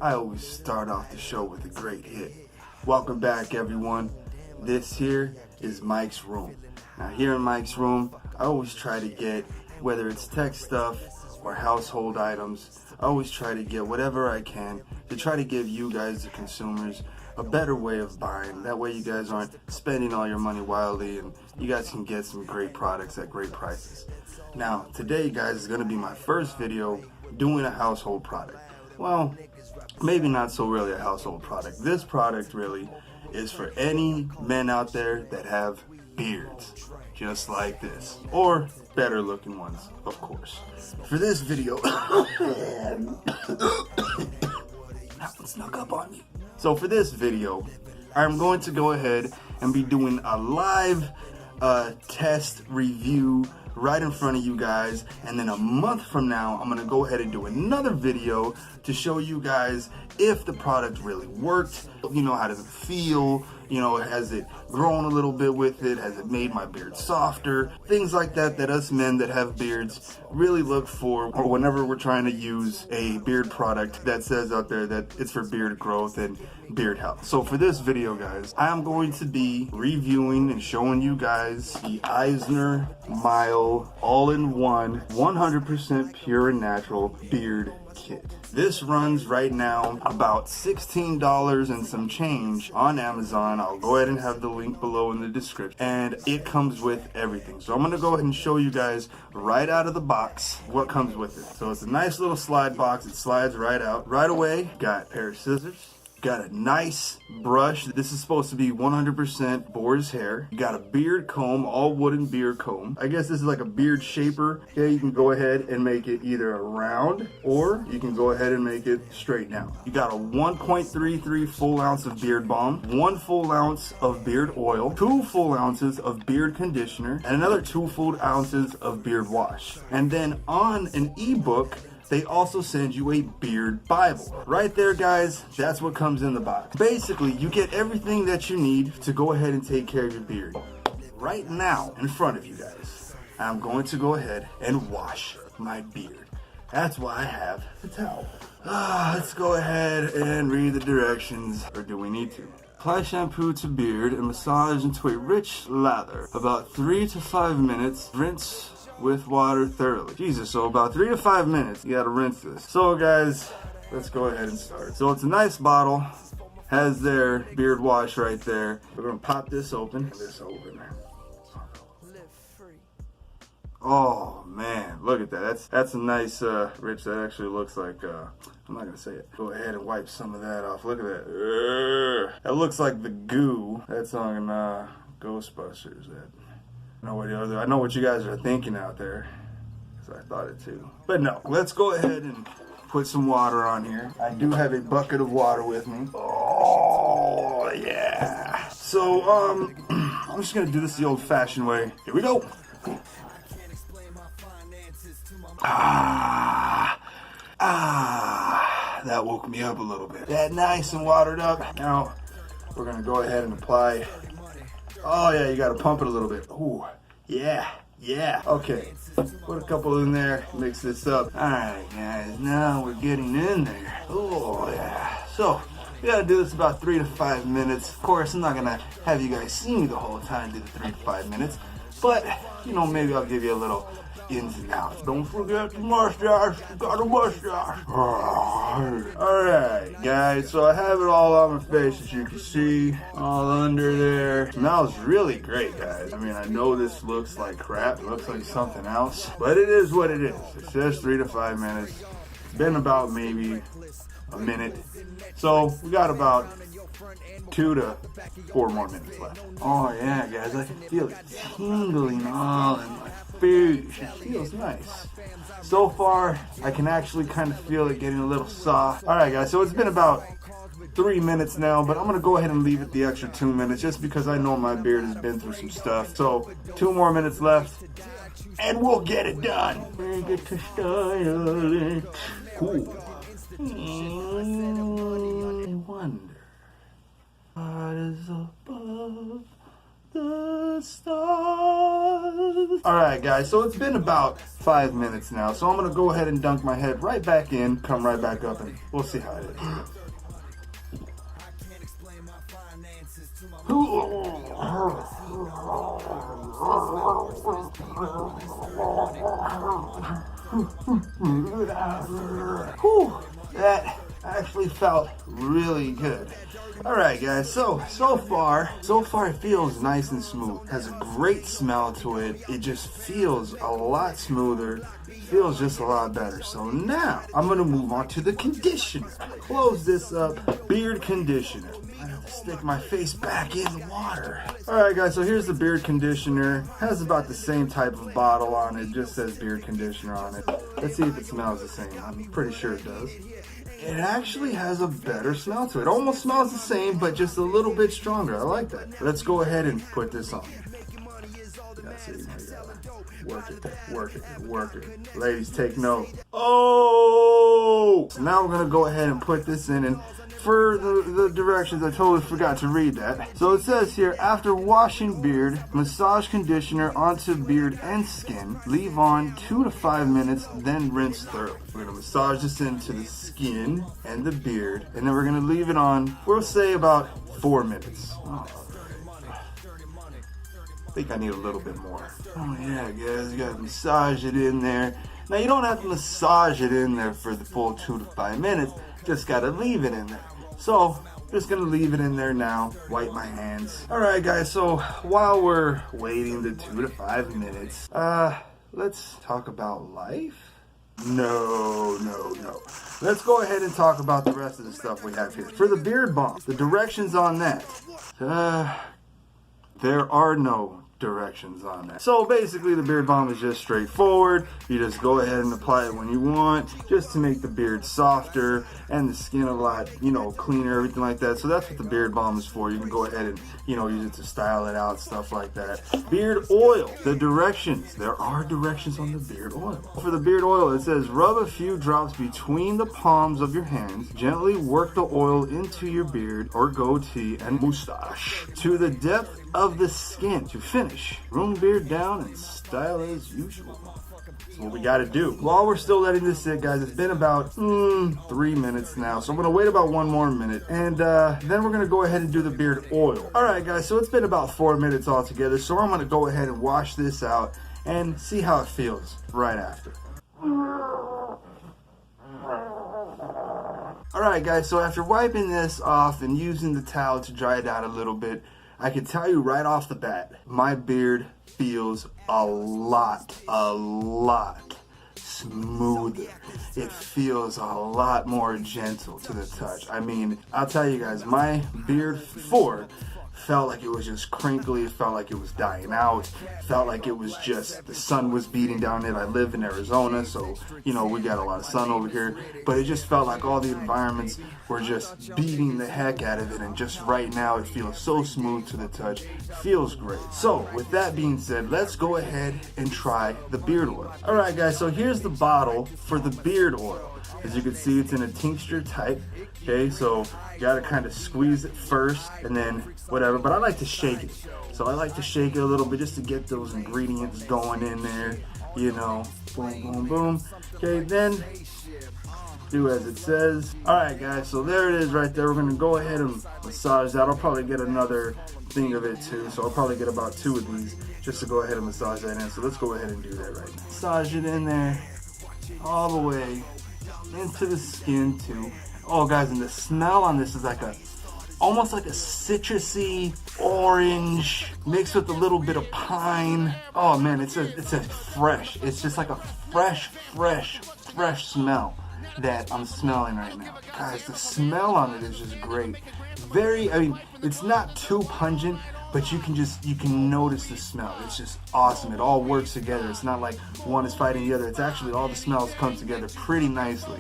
I always start off the show with a great hit. Welcome back, everyone. This here is Mike's Room. Now here in Mike's Room, I always try to get, whether it's tech stuff or household items, I always try to get whatever I can to try to give you guys, the consumers, a better way of buying. That way you guys aren't spending all your money wildly and you guys can get some great products at great prices. Now, today, guys, is going to be my first video doing a household product. Well, maybe not so really a household product. This product really is for any men out there that have beards, just like this, or better looking ones, of course. For this video, that one snuck up on me. So for this video, I'm going to go ahead and be doing a live test review right in front of you guys, and then a month from now I'm gonna go ahead and do another video to show you guys if the product really worked. You know, how does it feel? You know, has it grown a little bit with it? Has it made my beard softer? Things like that that us men that have beards really look for, or whenever we're trying to use a beard product that says out there that it's for beard growth and beard health. So for this video, guys, I'm going to be reviewing and showing you guys the Isner Mile all-in-one 100% pure and natural beard kit. This runs right now about $16 and some change on Amazon. I'll go ahead and have the link below in the description, and it comes with everything. So I'm going to go ahead and show you guys right out of the box what comes with it. So it's a nice little slide box. It slides right out. Right away, got a pair of scissors. Got a nice brush. This is supposed to be 100% boar's hair. You got a beard comb, all wooden beard comb. I guess this is like a beard shaper. Okay, you can go ahead and make it either a round or you can go ahead and make it straight down. You got a 1.33 full ounce of beard balm, 1 full ounce of beard oil, 2 full ounces of beard conditioner, and another 2 full ounces of beard wash. And then on an ebook, they also send you a beard Bible. Right there, guys, that's what comes in the box. Basically, you get everything that you need to go ahead and take care of your beard. Right now, in front of you guys, I'm going to go ahead and wash my beard. That's why I have the towel. Let's go ahead and read the directions, or do we need to? Apply shampoo to beard and massage into a rich lather. About 3 to 5 minutes. Rinse with water thoroughly. Jesus, so about 3 to 5 minutes, you gotta rinse this. So guys, let's go ahead and start. So it's a nice bottle, has their beard wash right there. We're gonna pop this open. Oh man, look at that. That's a nice, Rich, that actually looks like, I'm not gonna say it. Go ahead and wipe some of that off. Look at that. That looks like the goo that's on Ghostbusters. I know what you guys are thinking out there, because I thought it too. But no, let's go ahead and put some water on here. I do have a bucket of water with me. Oh, yeah. So, I'm just going to do this the old-fashioned way. Here we go. That woke me up a little bit. That nice and watered up. Now, we're going to go ahead and apply. Oh yeah, you gotta pump it a little bit. Ooh, yeah. Okay, put a couple in there, mix this up. Alright guys, now we're getting in there. Oh yeah. So, we gotta do this about 3 to 5 minutes. Of course, I'm not gonna have you guys see me the whole time do the 3 to 5 minutes. But, you know, maybe I'll give you a little ins and outs. Don't forget the mustache, you got a mustache. Alright guys, so I have it all on my face, as you can see, all under there. Smells really great, guys. I mean, I know this looks like crap, it looks like something else, but it is what it is. It says 3 to 5 minutes. It's been about maybe a minute. So we got about 2 to 4 more minutes left. Oh yeah, guys, I can feel it tingling all in my face. It feels nice. So far, I can actually kind of feel it getting a little soft. All right, guys, so it's been about 3 minutes now, but I'm gonna go ahead and leave it the extra 2 minutes just because I know my beard has been through some stuff. So 2 more minutes left, and we'll get it done. We get to style it. Cool. I wonder what is above the stars. Alright guys, so it's been about 5 minutes now, so I'm gonna go ahead and dunk my head right back in, come right back up, and we'll see how it is. Whew, that actually felt really good. Alright guys, so far it feels nice and smooth. Has a great smell to it. It just feels a lot smoother. Feels just a lot better. So now I'm gonna move on to the conditioner. Close this up. Beard conditioner. I have to stick my face back in the water. Alright guys, so here's the beard conditioner. Has about the same type of bottle on it. Just says beard conditioner on it. Let's see if it smells the same. I'm pretty sure it does. It actually has a better smell to it. Almost smells the same, but just a little bit stronger. I like that. Let's go ahead and put this on. That's it. Work it, work it, work it. Ladies, take note. Oh! So now we're gonna go ahead and put this in, and for the directions, I totally forgot to read that. So it says here, after washing beard, massage conditioner onto beard and skin. Leave on 2 to 5 minutes, then rinse thoroughly. We're gonna massage this into the skin and the beard, and then we're gonna leave it on, we'll say about 4 minutes. I think I need a little bit more. Oh yeah, guys, you gotta massage it in there. Now you don't have to massage it in there for the full 2 to 5 minutes. Just gotta leave it in there. So, just gonna leave it in there now. Wipe my hands. Alright guys, so while we're waiting the 2 to 5 minutes, let's talk about life? No. Let's go ahead and talk about the rest of the stuff we have here. For the beard balm, the directions on that. There are no directions on that. So basically the beard balm is just straightforward. You just go ahead and apply it when you want, just to make the beard softer and the skin a lot, cleaner, everything like that. So that's what the beard balm is for. You can go ahead and, use it to style it out, stuff like that. Beard oil, the directions. There are directions on the beard oil. For the beard oil, it says rub a few drops between the palms of your hands. Gently work the oil into your beard or goatee and mustache to the depth of the skin. To finish, room beard down and style as usual. That's what we gotta do. While we're still letting this sit, guys, it's been about 3 minutes now, so I'm gonna wait about 1 more minute, and then we're gonna go ahead and do the beard oil. Alright guys, so it's been about 4 minutes altogether, so I'm gonna go ahead and wash this out and see how it feels right after. Alright guys, so after wiping this off and using the towel to dry it out a little bit, I can tell you right off the bat, my beard feels a lot smoother. It feels a lot more gentle to the touch. I mean, I'll tell you guys, my beard before felt like it was just crinkly. It felt like it was dying out. It felt like it was just, the sun was beating down it. I live in Arizona, so, we got a lot of sun over here. But it just felt like all the environments were just beating the heck out of it. And just right now, it feels so smooth to the touch. Feels great. So, with that being said, let's go ahead and try the beard oil. Alright guys, so here's the bottle for the beard oil. As you can see, it's in a tincture type. Okay, so you gotta kind of squeeze it first and then whatever, but I like to shake it. So I like to shake it a little bit just to get those ingredients going in there, boom, boom, boom. Okay, then do as it says. Alright guys, so there it is right there. We're gonna go ahead and massage that. I'll probably get another thing of it too, so I'll probably get about 2 of these just to go ahead and massage that in. So let's go ahead and do that right now. Massage it in there all the way into the skin too. Oh guys, and the smell on this is almost like a citrusy orange mixed with a little bit of pine. Oh man, it's a fresh. It's just like a fresh smell that I'm smelling right now. Guys, the smell on it is just great. It's not too pungent, but you can notice the smell. It's just awesome. It all works together. It's not like one is fighting the other. It's actually all the smells come together pretty nicely.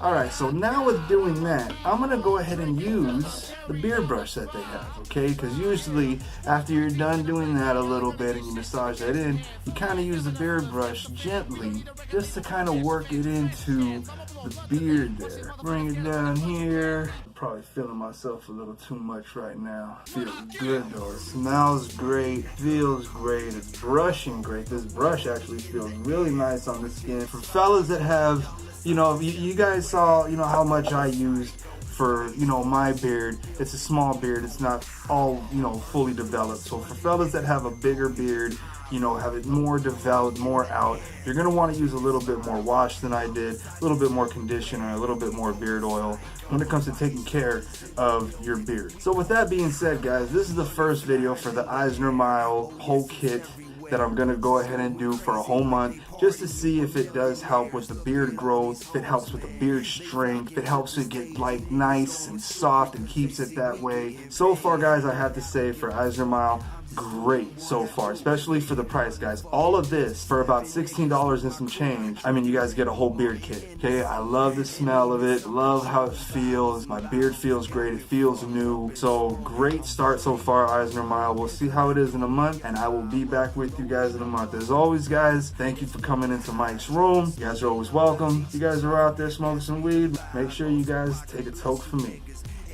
Alright, so now with doing that, I'm gonna go ahead and use the beard brush that they have, okay? Because usually after you're done doing that a little bit and you massage that in, you kind of use the beard brush gently just to kind of work it into the beard there. Bring it down here. Probably feeling myself a little too much right now. Feels good though. It smells great, feels great, it's brushing great. This brush actually feels really nice on the skin. For fellas that have, you know, you guys saw, you know, how much I used for, you know, my beard. It's a small beard, it's not all, you know, fully developed. So for fellas that have a bigger beard, you know, have it more developed, more out, you're gonna want to use a little bit more wash than I did, a little bit more conditioner, a little bit more beard oil when it comes to taking care of your beard. So with that being said, guys, this is the first video for the Isner Mile whole kit that I'm gonna go ahead and do for a whole month, just to see if it does help with the beard growth, if it helps with the beard strength, if it helps it get like nice and soft and keeps it that way. So far, guys, I have to say for Isner Mile, great so far, especially for the price, guys. All of this for about $16 and some change. I mean, you guys get a whole beard kit. Okay, I love the smell of it, love how it feels. My beard feels great, it feels new. So great start so far, Isner Mile. We'll see how it is in a month, and I will be back with you guys in a month. As always, guys, thank you for coming into Mike's room. You guys are always welcome. If you guys are out there smoking some weed, make sure you guys take a toke from me.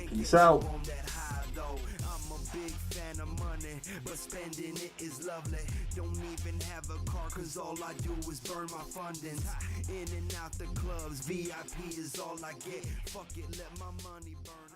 Peace out. But spending it is lovely. Don't even have a car, cause all I do is burn my fundings. In and out the clubs, VIP is all I get. Fuck it, let my money burn.